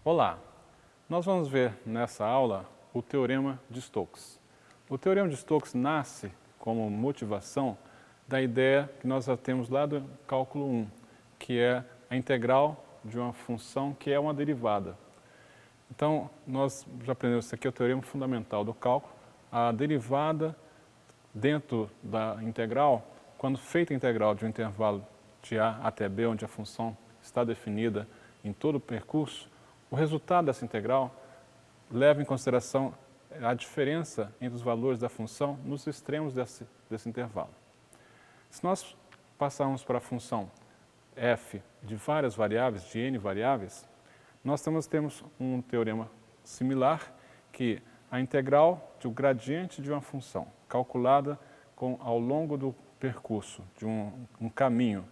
Olá, nós vamos ver nessa aula o Teorema de Stokes. O Teorema de Stokes nasce como motivação da ideia que nós já temos lá do cálculo 1, que é a integral de uma função que é uma derivada. Então, nós já aprendemos isso aqui, é o teorema fundamental do cálculo. A derivada dentro da integral, quando feita a integral de um intervalo de A até B, onde a função está definida em todo o percurso, o resultado dessa integral leva em consideração a diferença entre os valores da função nos extremos desse intervalo. Se nós passarmos para a função f de várias variáveis, de n variáveis, nós temos um teorema similar, que a integral do gradiente de uma função, calculada ao longo do percurso, de um caminho,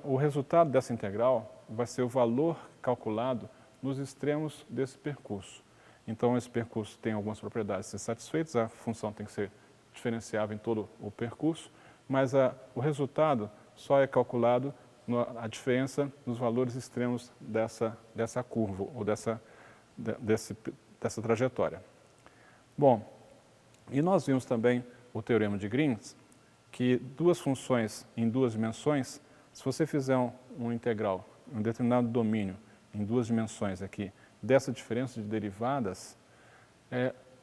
o resultado dessa integral vai ser o valor calculado nos extremos desse percurso. Então, esse percurso tem algumas propriedades a ser satisfeitas, a função tem que ser diferenciável em todo o percurso, mas o resultado só é calculado a diferença nos valores extremos dessa curva, ou dessa trajetória. Bom, e nós vimos também o teorema de Green, que duas funções em duas dimensões, se você fizer um integral, um determinado domínio em duas dimensões aqui, dessa diferença de derivadas,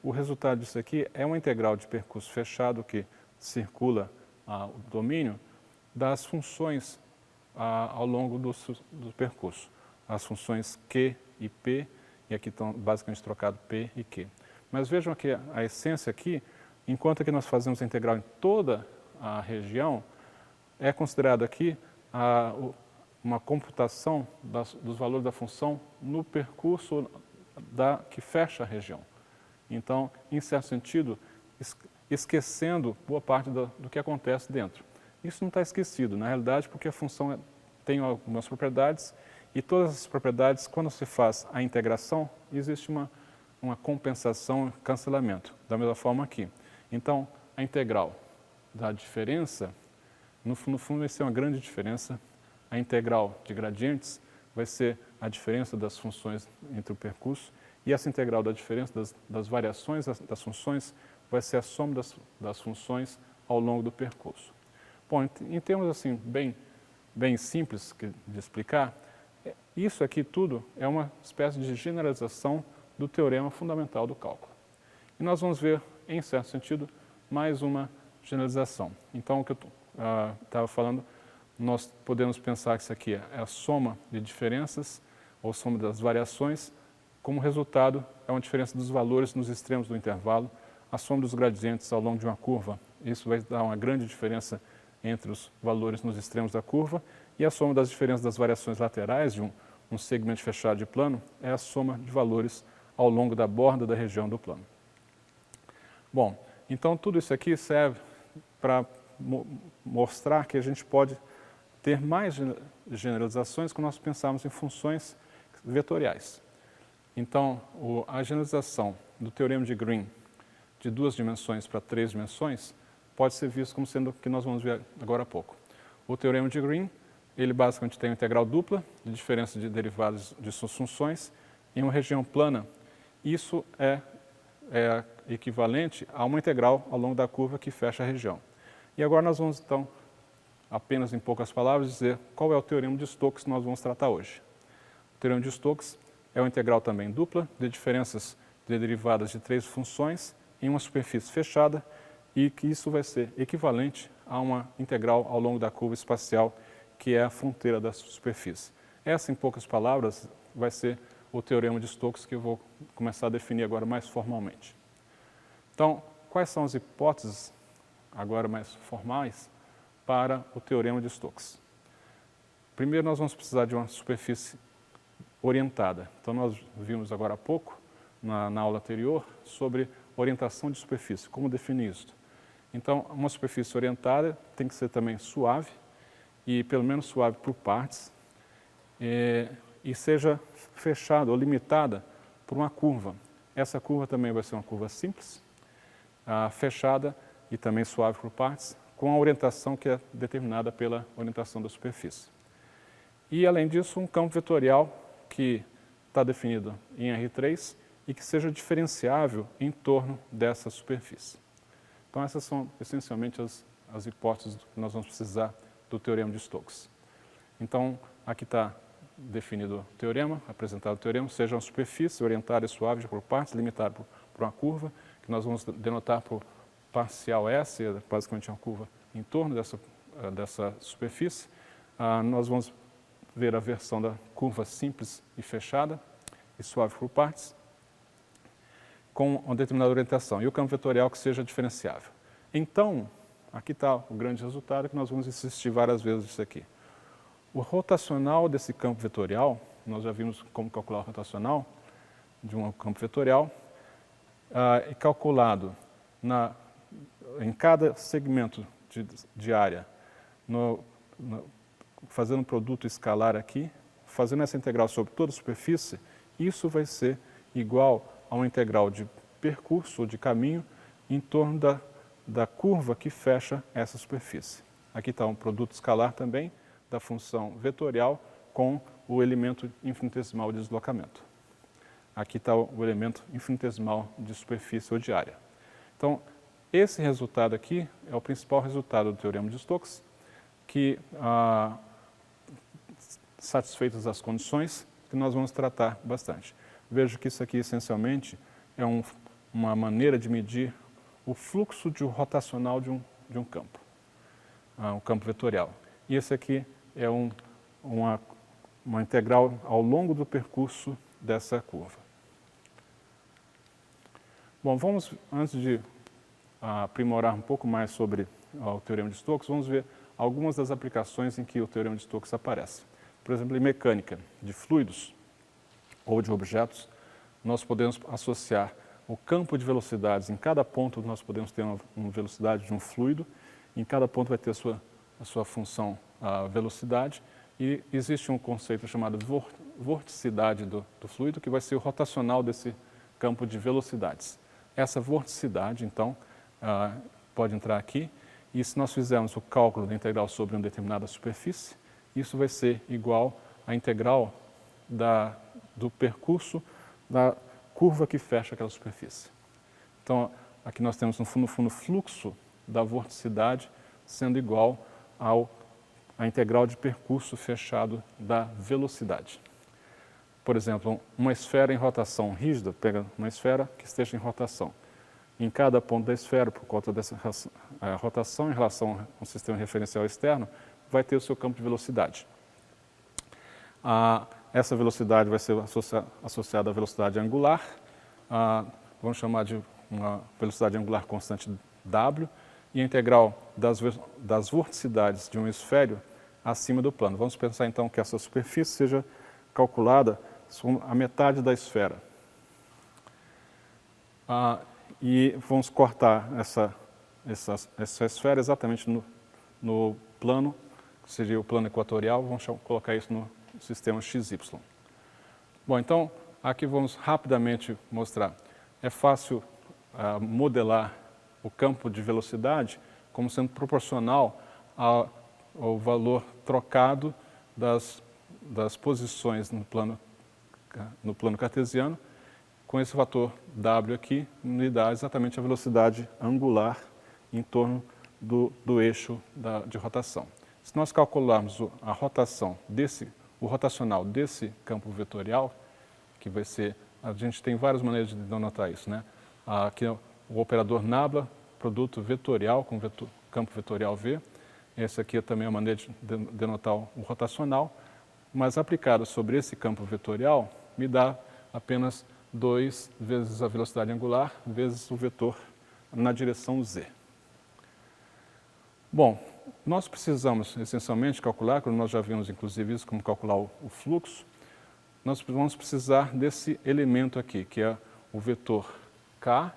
o resultado disso aqui é uma integral de percurso fechado que circula o domínio das funções ao longo do percurso. As funções Q e P, e aqui estão basicamente trocados P e Q. Mas vejam que a essência aqui, enquanto que nós fazemos a integral em toda a região, é considerado aqui uma computação dos valores da função no percurso que fecha a região. Então, em certo sentido, esquecendo boa parte do que acontece dentro. Isso não está esquecido, na realidade, porque a função tem algumas propriedades e todas essas propriedades, quando se faz a integração, existe uma compensação, cancelamento, da mesma forma aqui. Então, a integral da diferença, no fundo vai ser uma grande diferença. A integral de gradientes vai ser a diferença das funções entre o percurso, e essa integral da diferença das variações das funções vai ser a soma das funções ao longo do percurso. Bom, em termos assim, bem simples de explicar, isso aqui tudo é uma espécie de generalização do teorema fundamental do cálculo. E nós vamos ver, em certo sentido, mais uma generalização. Então, o que eu estava falando, nós podemos pensar que isso aqui é a soma de diferenças, ou soma das variações, como resultado é uma diferença dos valores nos extremos do intervalo, a soma dos gradientes ao longo de uma curva. Isso vai dar uma grande diferença entre os valores nos extremos da curva, e a soma das diferenças das variações laterais de um segmento fechado de plano é a soma de valores ao longo da borda da região do plano. Bom, então tudo isso aqui serve para mostrar que a gente pode ter mais generalizações quando nós pensarmos em funções vetoriais. Então, a generalização do teorema de Green de duas dimensões para três dimensões pode ser visto como sendo o que nós vamos ver agora há pouco. O teorema de Green, ele basicamente tem uma integral dupla de diferença de derivadas de suas funções em uma região plana. Isso é equivalente a uma integral ao longo da curva que fecha a região. E agora nós vamos, então, apenas em poucas palavras, dizer qual é o teorema de Stokes que nós vamos tratar hoje. O teorema de Stokes é uma integral também dupla de diferenças de derivadas de três funções em uma superfície fechada, e que isso vai ser equivalente a uma integral ao longo da curva espacial, que é a fronteira da superfície. Essa, em poucas palavras, vai ser o teorema de Stokes que eu vou começar a definir agora mais formalmente. Então, quais são as hipóteses, agora mais formais, para o teorema de Stokes? Primeiro, nós vamos precisar de uma superfície orientada. Então, nós vimos agora há pouco, na aula anterior, sobre orientação de superfície, como definir isso. Então, uma superfície orientada tem que ser também suave, e pelo menos suave por partes, e seja fechada ou limitada por uma curva. Essa curva também vai ser uma curva simples, fechada e também suave por partes, com a orientação que é determinada pela orientação da superfície. E, além disso, um campo vetorial que está definido em R3 e que seja diferenciável em torno dessa superfície. Então, essas são essencialmente as hipóteses que nós vamos precisar do teorema de Stokes. Então, aqui está definido o teorema, apresentado o teorema, seja uma superfície orientada e suave por partes, limitada por uma curva, que nós vamos denotar por parcial S, é basicamente uma curva em torno dessa superfície. Nós vamos ver a versão da curva simples e fechada e suave por partes, com uma determinada orientação, e o campo vetorial que seja diferenciável. Então, aqui está o grande resultado, que nós vamos insistir várias vezes nisso aqui. O rotacional desse campo vetorial, nós já vimos como calcular o rotacional de um campo vetorial, é calculado em cada segmento de área, fazendo um produto escalar aqui, fazendo essa integral sobre toda a superfície, isso vai ser igual a uma integral de percurso ou de caminho em torno da curva que fecha essa superfície. Aqui está um produto escalar também da função vetorial com o elemento infinitesimal de deslocamento. Aqui está o elemento infinitesimal de superfície ou de área. Então, esse resultado aqui é o principal resultado do teorema de Stokes, que, satisfeitas as condições, que nós vamos tratar bastante. Vejo que isso aqui, essencialmente, é uma maneira de medir o fluxo rotacional de um campo, um campo vetorial. E esse aqui é uma integral ao longo do percurso dessa curva. Bom, antes de aprimorar um pouco mais sobre o teorema de Stokes, vamos ver algumas das aplicações em que o teorema de Stokes aparece. Por exemplo, em mecânica de fluidos ou de objetos, nós podemos associar o campo de velocidades. Em cada ponto nós podemos ter uma velocidade de um fluido, em cada ponto vai ter a sua função, a velocidade, e existe um conceito chamado vorticidade do fluido, que vai ser o rotacional desse campo de velocidades. Essa vorticidade, então, pode entrar aqui, e se nós fizermos o cálculo da integral sobre uma determinada superfície, isso vai ser igual à integral do percurso da curva que fecha aquela superfície. Então, aqui nós temos, no fundo, o fluxo da vorticidade sendo igual à integral de percurso fechado da velocidade. Por exemplo, uma esfera em rotação rígida, pega uma esfera que esteja em rotação. Em cada ponto da esfera, por conta dessa rotação em relação ao sistema referencial externo, vai ter o seu campo de velocidade. Essa velocidade vai ser associada à velocidade angular, vamos chamar de uma velocidade angular constante W, e a integral das vorticidades de um esfério acima do plano. Vamos pensar então que essa superfície seja calculada sobre a metade da esfera. E vamos cortar essa esfera exatamente no plano, que seria o plano equatorial, vamos colocar isso no sistema XY. Bom, então, aqui vamos rapidamente mostrar. É fácil modelar o campo de velocidade como sendo proporcional ao valor trocado das posições no plano cartesiano, com esse fator W aqui, me dá exatamente a velocidade angular em torno do eixo de rotação. Se nós calcularmos a rotação o rotacional desse campo vetorial, que vai ser, a gente tem várias maneiras de denotar isso, né? Aqui o operador nabla, produto vetorial com campo vetorial V. Essa aqui é também a maneira de denotar o rotacional, mas aplicado sobre esse campo vetorial, me dá apenas 2 vezes a velocidade angular vezes o vetor na direção Z. Bom, nós precisamos essencialmente calcular, quando nós já vimos inclusive isso, como calcular o fluxo, nós vamos precisar desse elemento aqui, que é o vetor K,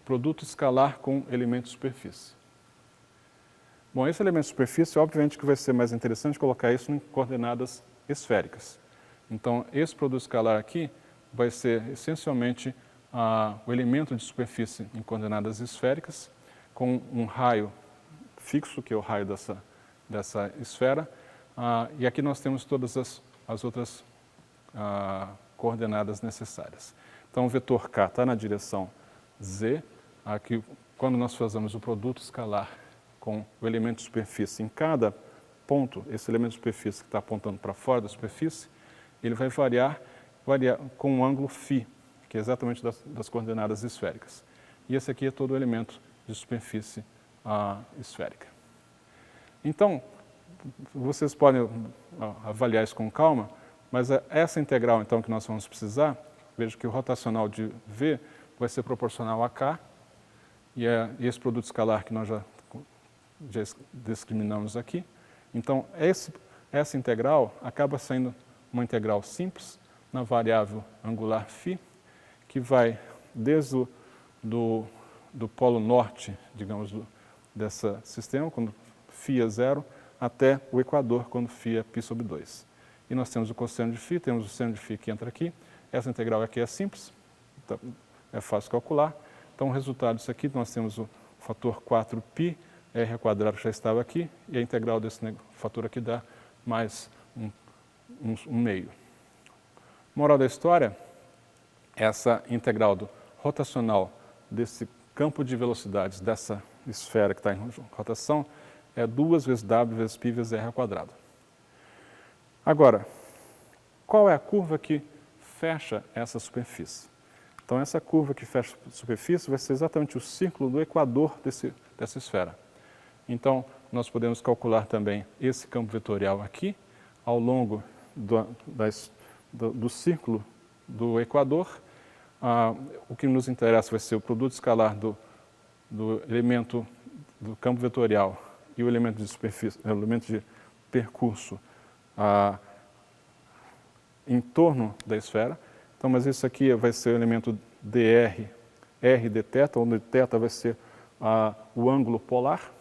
produto escalar com elemento de superfície. Bom, esse elemento de superfície, obviamente que vai ser mais interessante colocar isso em coordenadas esféricas. Então, esse produto escalar aqui vai ser essencialmente o elemento de superfície em coordenadas esféricas, com um raio fixo, que é o raio dessa esfera, e aqui nós temos todas as outras coordenadas necessárias. Então, o vetor k está na direção z. Aqui, quando nós fazemos o produto escalar com o elemento de superfície em cada ponto, esse elemento de superfície que está apontando para fora da superfície, ele vai variar com um ângulo φ, que é exatamente das coordenadas esféricas. E esse aqui é todo o elemento de superfície esférica. Então, vocês podem avaliar isso com calma, mas essa integral então que nós vamos precisar, veja que o rotacional de V vai ser proporcional a K, e esse produto escalar que nós já discriminamos aqui. Então, essa integral acaba sendo uma integral simples na variável angular φ, que vai desde do polo norte, digamos, desse sistema, quando φ é 0, até o equador, quando φ é π/2. E nós temos o cosseno de φ, temos o seno de φ que entra aqui. Essa integral aqui é simples, então é fácil calcular. Então, o resultado disso aqui, nós temos o fator 4π, r² já estava aqui, e a integral desse fator aqui dá mais um meio. Moral da história, essa integral rotacional desse campo de velocidades dessa esfera que está em rotação é 2 vezes w vezes π vezes r². Agora, qual é a curva que fecha essa superfície? Então, essa curva que fecha a superfície vai ser exatamente o círculo do equador dessa esfera. Então, nós podemos calcular também esse campo vetorial aqui, ao longo do círculo do equador. O que nos interessa vai ser o produto escalar do elemento do campo vetorial e o elemento de superfície, o elemento de percurso em torno da esfera. Então, mas isso aqui vai ser o elemento dr, r de θ, onde θ vai ser o ângulo polar.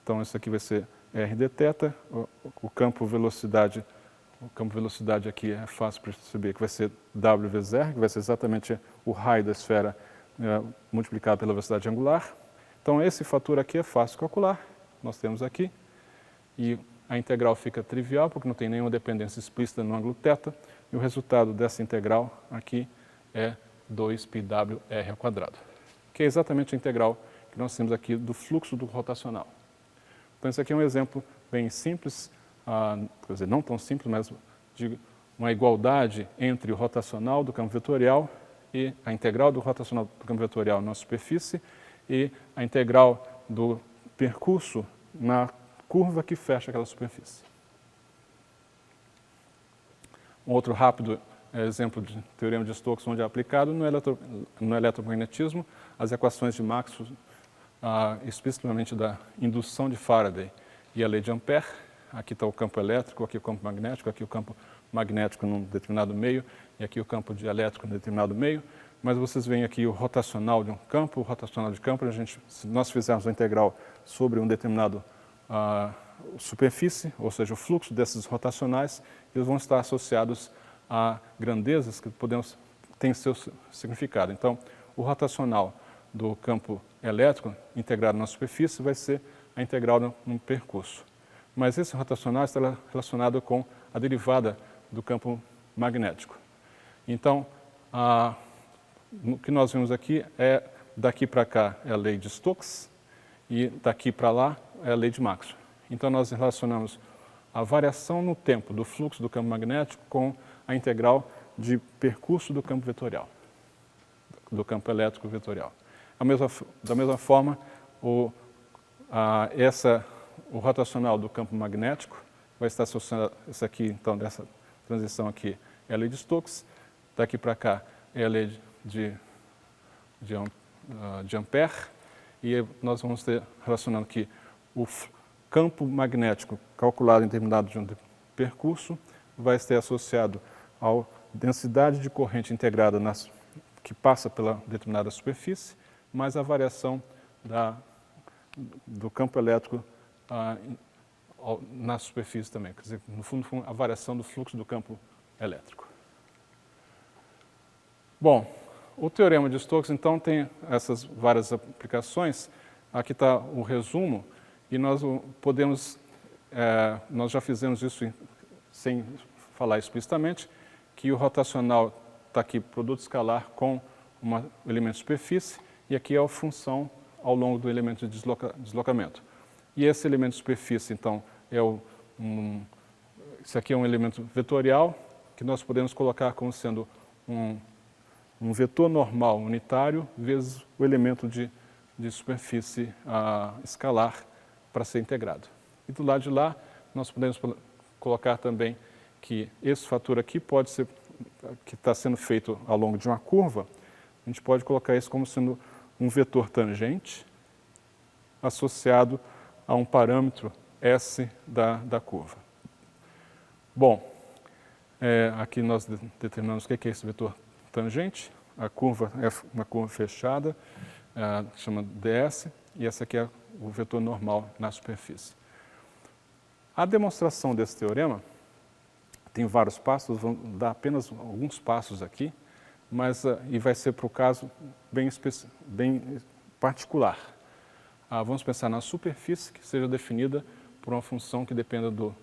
Então, isso aqui vai ser r de θ, o campo velocidade aqui é fácil perceber que vai ser w vezes r, que vai ser exatamente o raio da esfera multiplicado pela velocidade angular. Então, esse fator aqui é fácil calcular, nós temos aqui, e a integral fica trivial, porque não tem nenhuma dependência explícita no ângulo θ, e o resultado dessa integral aqui é 2πwr², que é exatamente a integral que nós temos aqui do fluxo do rotacional. Então, esse aqui é um exemplo bem simples, quer dizer, não tão simples, mas de uma igualdade entre o rotacional do campo vetorial e a integral do rotacional do campo vetorial na superfície e a integral do percurso na curva que fecha aquela superfície. Um outro rápido exemplo de teorema de Stokes, onde é aplicado no eletromagnetismo, as equações de Maxwell, explicitamente da indução de Faraday e a lei de Ampère. Aqui está o campo elétrico, aqui o campo magnético, aqui o campo magnético num determinado meio e aqui o campo dielétrico num determinado meio. Mas vocês veem aqui o rotacional de um campo, o rotacional de campo, se nós fizermos a integral sobre um determinado superfície, ou seja, o fluxo desses rotacionais, eles vão estar associados a grandezas que têm seu significado. Então, o rotacional do campo elétrico integrado na superfície vai ser a integral no percurso. Mas esse rotacional está relacionado com a derivada do campo magnético. Então, o que nós vimos aqui é, daqui para cá é a lei de Stokes e daqui para lá é a lei de Maxwell. Então, nós relacionamos a variação no tempo do fluxo do campo magnético com a integral de percurso do campo vetorial, do campo elétrico vetorial. Da mesma forma, o rotacional do campo magnético vai estar associado a essa aqui, então, dessa transição aqui é a lei de Stokes, daqui para cá é a lei de Ampère, e nós vamos ter relacionando aqui o campo magnético calculado em determinado de um percurso vai estar associado à densidade de corrente integrada que passa pela determinada superfície, mais a variação do campo elétrico na superfície também. Quer dizer, no fundo, a variação do fluxo do campo elétrico. Bom, o teorema de Stokes, então, tem essas várias aplicações. Aqui está o resumo, e nós já fizemos isso sem falar explicitamente, que o rotacional está aqui, produto escalar com um elemento de superfície, e aqui é a função ao longo do elemento de deslocamento. E esse elemento de superfície, então, isso aqui é um elemento vetorial, que nós podemos colocar como sendo um vetor normal unitário vezes o elemento de superfície escalar para ser integrado. E do lado de lá, nós podemos colocar também que esse fator aqui pode ser, que está sendo feito ao longo de uma curva, a gente pode colocar isso como sendo um vetor tangente associado a um parâmetro S da curva. Bom, aqui nós determinamos o que é esse vetor tangente. A curva é uma curva fechada, chama ds, e essa aqui é o vetor normal na superfície. A demonstração desse teorema tem vários passos, vou dar apenas alguns passos aqui, mas e vai ser para o caso bem particular. Vamos pensar na superfície que seja definida por uma função que dependa do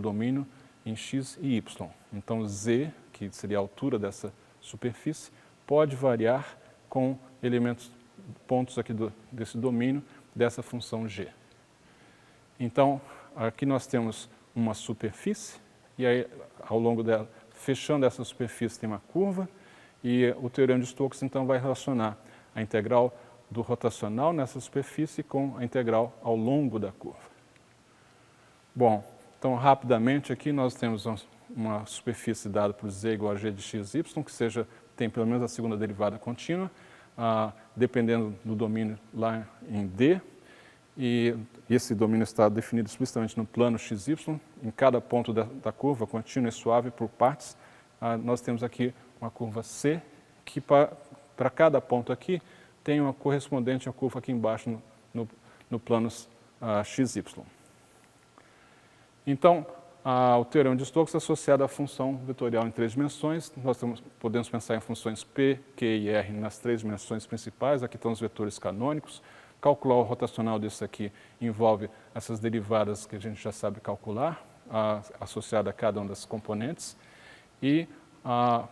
domínio em x e y. Então, z, que seria a altura dessa superfície, pode variar com pontos aqui desse domínio dessa função g. Então, aqui nós temos uma superfície, e aí, ao longo dela, fechando essa superfície, tem uma curva, e o teorema de Stokes, então, vai relacionar a integral do rotacional nessa superfície com a integral ao longo da curva. Bom, então, rapidamente, aqui nós temos uma superfície dada por z igual a g de x, y, que tem pelo menos a segunda derivada contínua, dependendo do domínio lá em D, e esse domínio está definido explicitamente no plano xy. Em cada ponto da curva, contínua e suave por partes, nós temos aqui uma curva C, que para cada ponto aqui tem uma correspondente à curva aqui embaixo no plano xy. Então, o teorema de Stokes é associado à função vetorial em 3 dimensões. Nós podemos pensar em funções P, Q e R nas 3 dimensões principais. Aqui estão os vetores canônicos. Calcular o rotacional desse aqui envolve essas derivadas que a gente já sabe calcular, associada a cada uma das componentes. E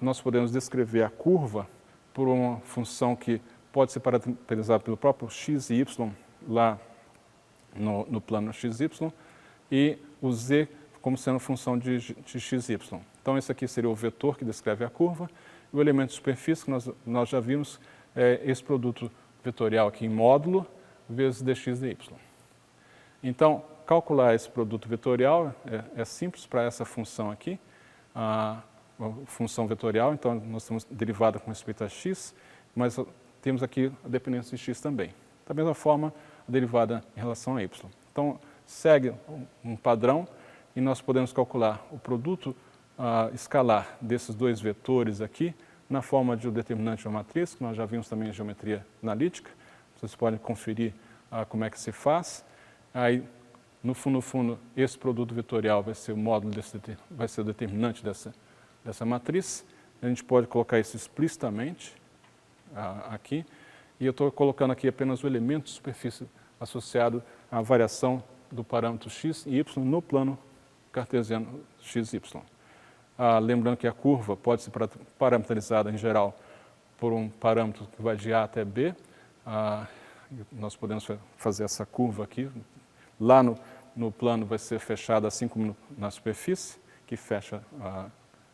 nós podemos descrever a curva por uma função que pode ser parametrizada pelo próprio x e y lá no plano xy, e o z como sendo função de xy. Então, esse aqui seria o vetor que descreve a curva, e o elemento de superfície que nós já vimos é esse produto vetorial aqui em módulo vezes dx dy. Então, calcular esse produto vetorial é simples para essa função aqui, a função vetorial. Então, nós temos derivada com respeito a x, mas temos aqui a dependência de x também. Da mesma forma, a derivada em relação a y. Então, segue um padrão e nós podemos calcular o produto escalar desses dois vetores aqui na forma de um determinante de uma matriz, que nós já vimos também em geometria analítica. Vocês podem conferir como é que se faz. Aí, no fundo, esse produto vetorial vai ser o módulo vai ser o determinante dessa matriz. A gente pode colocar isso explicitamente aqui. E eu estou colocando aqui apenas o elemento de superfície associado à variação do parâmetro x e y no plano cartesiano xy. Lembrando que a curva pode ser parametrizada, em geral, por um parâmetro que vai de A até B. Nós podemos fazer essa curva aqui. Lá no plano vai ser fechada, assim como na superfície, que fecha a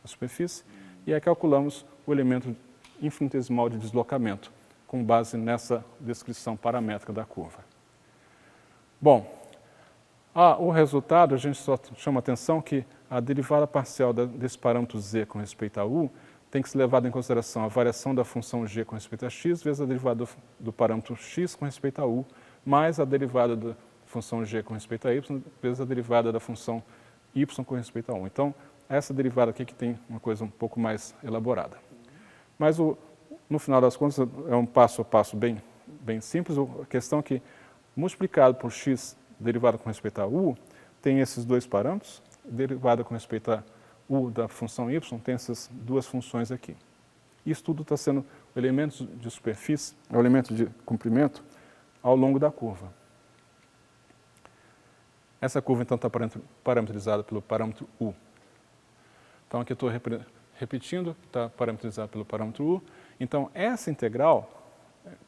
superfície. E aí calculamos o elemento infinitesimal de deslocamento, com base nessa descrição paramétrica da curva. Bom, o resultado, a gente só chama a atenção que a derivada parcial desse parâmetro z com respeito a u tem que ser levada em consideração a variação da função g com respeito a x vezes a derivada do parâmetro x com respeito a u, mais a derivada da função g com respeito a y vezes a derivada da função y com respeito a 1. Então, essa derivada aqui que tem uma coisa um pouco mais elaborada. Mas, no final das contas, é um passo a passo bem simples. A questão é que, multiplicado por x derivada com respeito a u, tem esses dois parâmetros, derivada com respeito a u da função y tem essas duas funções aqui. Isso tudo está sendo elementos de superfície, o elemento de comprimento, ao longo da curva. Essa curva, então, está parametrizada pelo parâmetro u. Então, aqui eu estou repetindo, está parametrizado pelo parâmetro u. Então, essa integral,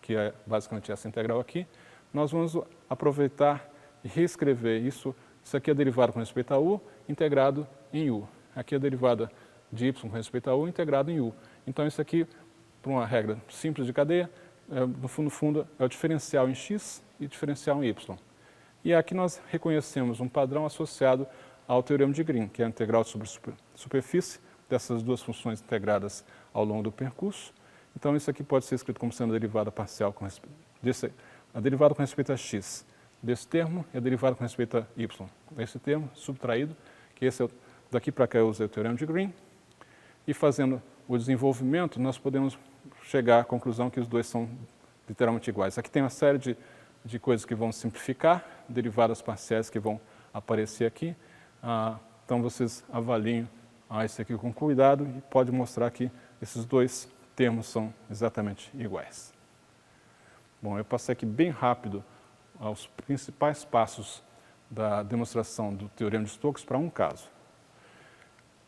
que é basicamente essa integral aqui, nós vamos aproveitar e reescrever isso. Isso aqui é a derivada com respeito a u, integrado em u. Aqui é a derivada de y com respeito a u, integrado em u. Então, isso aqui, por uma regra simples de cadeia, no fundo, é o diferencial em x e diferencial em y. E aqui nós reconhecemos um padrão associado ao teorema de Green, que é a integral sobre superfície dessas duas funções integradas ao longo do percurso. Então, isso aqui pode ser escrito como sendo a derivada parcial com respeito a derivada com respeito a x desse termo e a derivada com respeito a y. Esse termo subtraído, que esse é daqui para cá eu usei o teorema de Green. E fazendo o desenvolvimento, nós podemos chegar à conclusão que os dois são literalmente iguais. Aqui tem uma série de coisas que vão simplificar, derivadas parciais que vão aparecer aqui. Então, vocês avaliem isso aqui com cuidado e pode mostrar que esses dois termos são exatamente iguais. Bom, eu passei aqui bem rápido aos principais passos da demonstração do teorema de Stokes para um caso.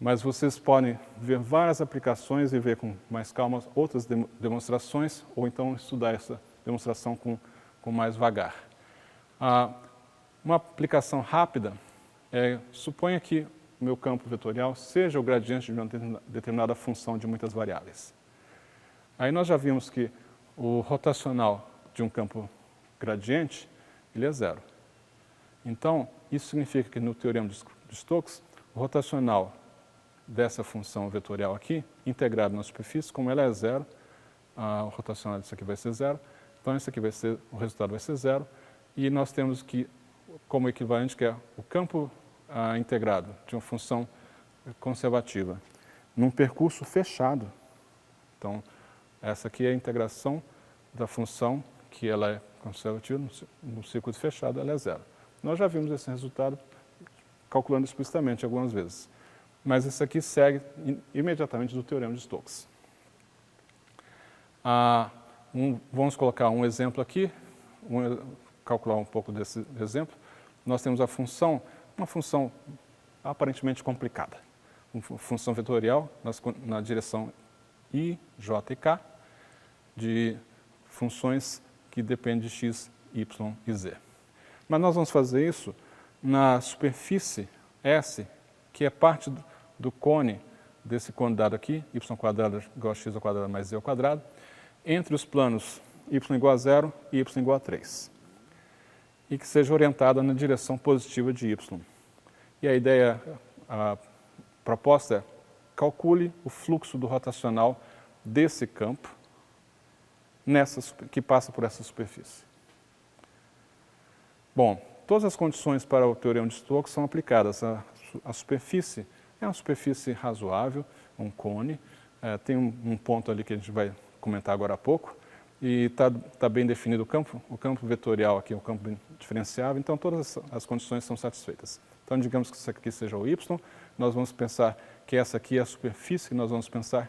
Mas vocês podem ver várias aplicações e ver com mais calma outras demonstrações, ou então estudar essa demonstração com mais vagar. Uma aplicação rápida suponha que o meu campo vetorial seja o gradiente de uma determinada função de muitas variáveis. Aí nós já vimos que o rotacional de um campo gradiente, ele é zero. Então, isso significa que no teorema de Stokes, o rotacional dessa função vetorial aqui, integrado na superfície, como ela é zero, o rotacional disso aqui vai ser zero, então isso aqui o resultado vai ser zero, e nós temos que, como equivalente, que é o campo integrado de uma função conservativa, num percurso fechado. Então, essa aqui é a integração da função, que ela é conservativa, no circuito fechado ela é zero. Nós já vimos esse resultado calculando explicitamente algumas vezes. Mas isso aqui segue imediatamente do teorema de Stokes. Vamos colocar um exemplo aqui, calcular um pouco desse exemplo. Nós temos uma função aparentemente complicada, uma função vetorial na direção I, J e K, de funções que dependem de x, y e z. Mas nós vamos fazer isso na superfície S, que é parte do cone, desse cone dado aqui, y² igual a x² mais z², entre os planos y igual a 0 e y igual a 3. E que seja orientada na direção positiva de y. E a ideia, a proposta é, calcule o fluxo do rotacional desse campo que passa por essa superfície. Bom, todas as condições para o teorema de Stokes são aplicadas. A superfície é uma superfície razoável, um cone, tem um ponto ali que a gente vai comentar agora há pouco, e está bem definido o campo vetorial aqui, o campo diferenciável, então todas as condições são satisfeitas. Então, digamos que isso aqui seja o y, nós vamos pensar que essa aqui é a superfície, nós vamos pensar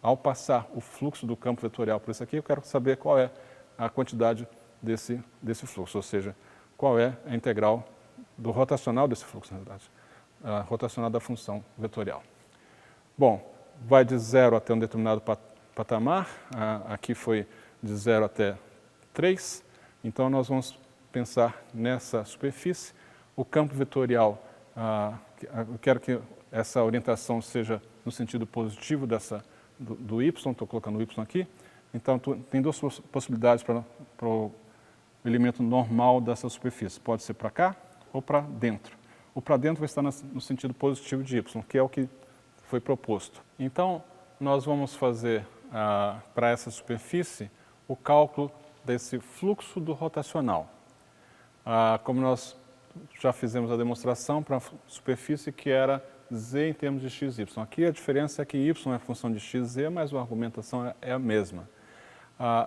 ao passar o fluxo do campo vetorial por isso aqui, eu quero saber qual é a quantidade desse fluxo, ou seja, qual é a integral do rotacional desse fluxo, na verdade, a rotacional da função vetorial. Bom, vai de 0 até um determinado patamar, aqui foi de 0 até 3, então nós vamos pensar nessa superfície, o campo vetorial, eu quero que essa orientação seja no sentido positivo do y, estou colocando o y aqui, então tem duas possibilidades para o elemento normal dessa superfície, pode ser para cá ou para dentro. O para dentro vai estar no sentido positivo de y, que é o que foi proposto. Então, nós vamos fazer para essa superfície o cálculo desse fluxo do rotacional. Como nós já fizemos a demonstração para a superfície que era z em termos de x, y. Aqui a diferença é que y é função de x, z, mas a argumentação é a mesma.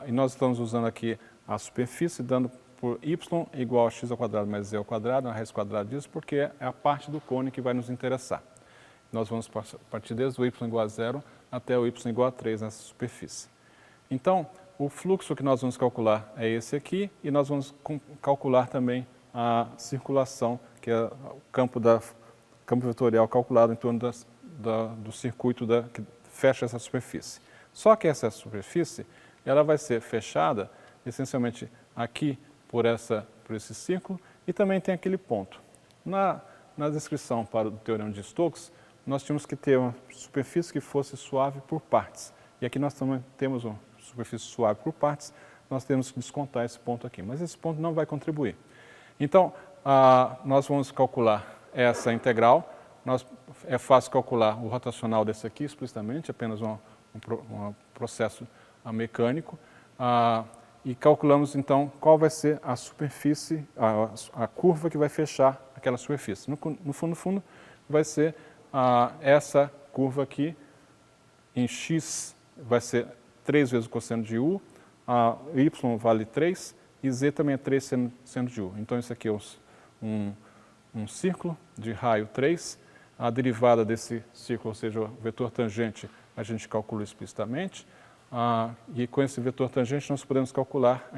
E nós estamos usando aqui a superfície, dando por y igual a x² mais z², uma raiz quadrada disso, porque é a parte do cone que vai nos interessar. Nós vamos partir desde o y igual a 0 até o y igual a 3 nessa superfície. Então, o fluxo que nós vamos calcular é esse aqui, e nós vamos calcular também a circulação, que é o campo vetorial calculado em torno do circuito que fecha essa superfície. Só que essa superfície ela vai ser fechada essencialmente aqui por esse círculo e também tem aquele ponto. Na descrição para o teorema de Stokes, nós tínhamos que ter uma superfície que fosse suave por partes. E aqui nós também temos uma superfície suave por partes, nós temos que descontar esse ponto aqui. Mas esse ponto não vai contribuir. Então, nós vamos calcular essa integral. É fácil calcular o rotacional desse aqui explicitamente, apenas um processo mecânico. E calculamos, então, qual vai ser a superfície, a curva que vai fechar aquela superfície. No fundo, vai ser essa curva aqui, em x vai ser 3 vezes o cosseno de u, y vale 3 e z também é 3 seno de u. Então, isso aqui é um círculo de raio 3. A derivada desse círculo, ou seja, o vetor tangente, a gente calcula explicitamente. E com esse vetor tangente nós podemos calcular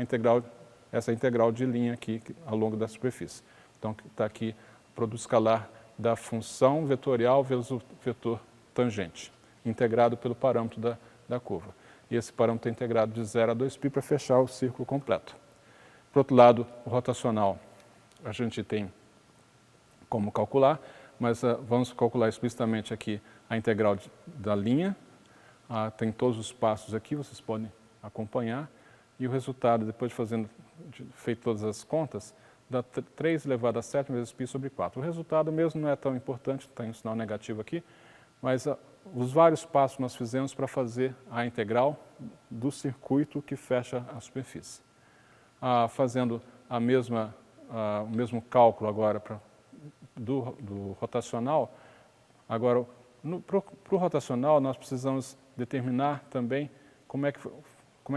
essa integral de linha aqui ao longo da superfície. Então está aqui o produto escalar da função vetorial vezes o vetor tangente, integrado pelo parâmetro da curva. E esse parâmetro é integrado de 0 a 2π para fechar o círculo completo. Por outro lado, o rotacional a gente tem como calcular, mas vamos calcular explicitamente aqui a integral da linha. Tem todos os passos aqui, vocês podem acompanhar. E o resultado, depois de feito todas as contas, dá 3 elevado a 7 vezes π sobre 4. O resultado mesmo não é tão importante, tem um sinal negativo aqui, mas os vários passos nós fizemos para fazer a integral do circuito que fecha a superfície. Fazendo o mesmo cálculo agora do rotacional, agora para o rotacional nós precisamos determinar também como é que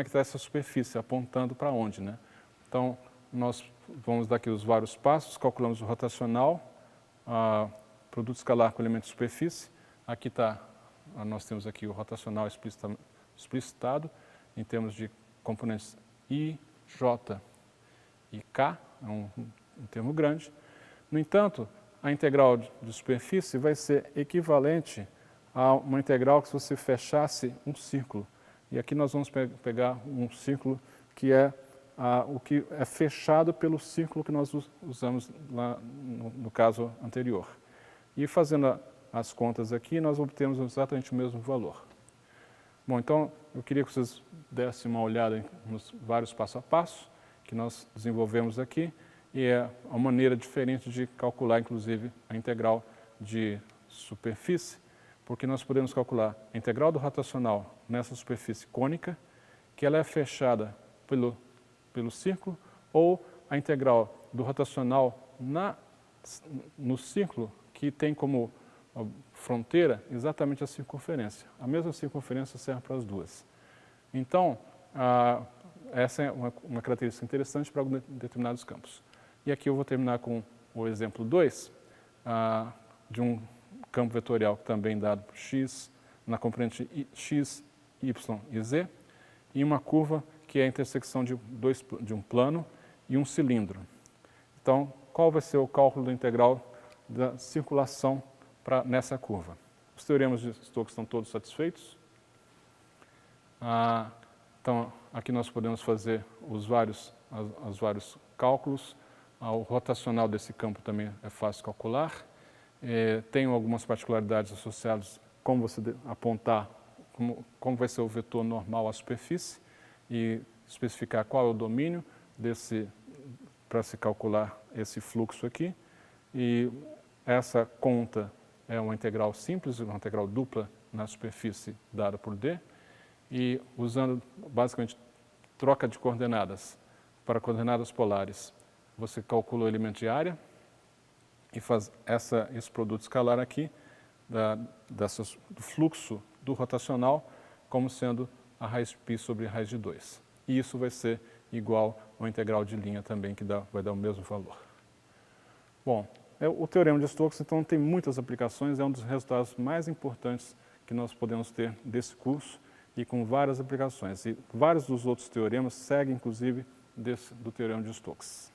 está essa superfície, apontando para onde, né? Então, nós vamos dar aqui os vários passos, calculamos o rotacional, produto escalar com elemento de superfície. Aqui nós temos aqui o rotacional explicitado em termos de componentes I, J e K, é um termo grande. No entanto, a integral de superfície vai ser equivalente a uma integral que se você fechasse um círculo. E aqui nós vamos pegar um círculo que é o que é fechado pelo círculo que nós usamos lá no caso anterior. E fazendo as contas aqui, nós obtemos exatamente o mesmo valor. Bom, então eu queria que vocês dessem uma olhada nos vários passo a passo que nós desenvolvemos aqui. E é uma maneira diferente de calcular, inclusive, a integral de superfície, porque nós podemos calcular a integral do rotacional nessa superfície cônica, que ela é fechada pelo círculo, ou a integral do rotacional no círculo, que tem como fronteira exatamente a circunferência. A mesma circunferência serve para as duas. Então, essa é uma característica interessante para determinados campos. E aqui eu vou terminar com o exemplo 2, de um campo vetorial também dado por x, na componente x, y e z, e uma curva que é a intersecção de um plano e um cilindro. Então, qual vai ser o cálculo da integral da circulação nessa curva? Os teoremas de Stokes estão todos satisfeitos. Então, aqui nós podemos fazer os vários cálculos. O rotacional desse campo também é fácil calcular. Tem algumas particularidades associadas, como você apontar como vai ser o vetor normal à superfície e especificar qual é o domínio para se calcular esse fluxo aqui. E essa conta é uma integral simples, uma integral dupla na superfície dada por D. E usando basicamente troca de coordenadas para coordenadas polares, você calcula o elemento de área e faz esse produto escalar aqui do fluxo do rotacional como sendo a raiz π sobre raiz de 2. E isso vai ser igual ao integral de linha também, que vai dar o mesmo valor. Bom, o teorema de Stokes, então, tem muitas aplicações, é um dos resultados mais importantes que nós podemos ter desse curso e com várias aplicações. E vários dos outros teoremas seguem, inclusive, do teorema de Stokes.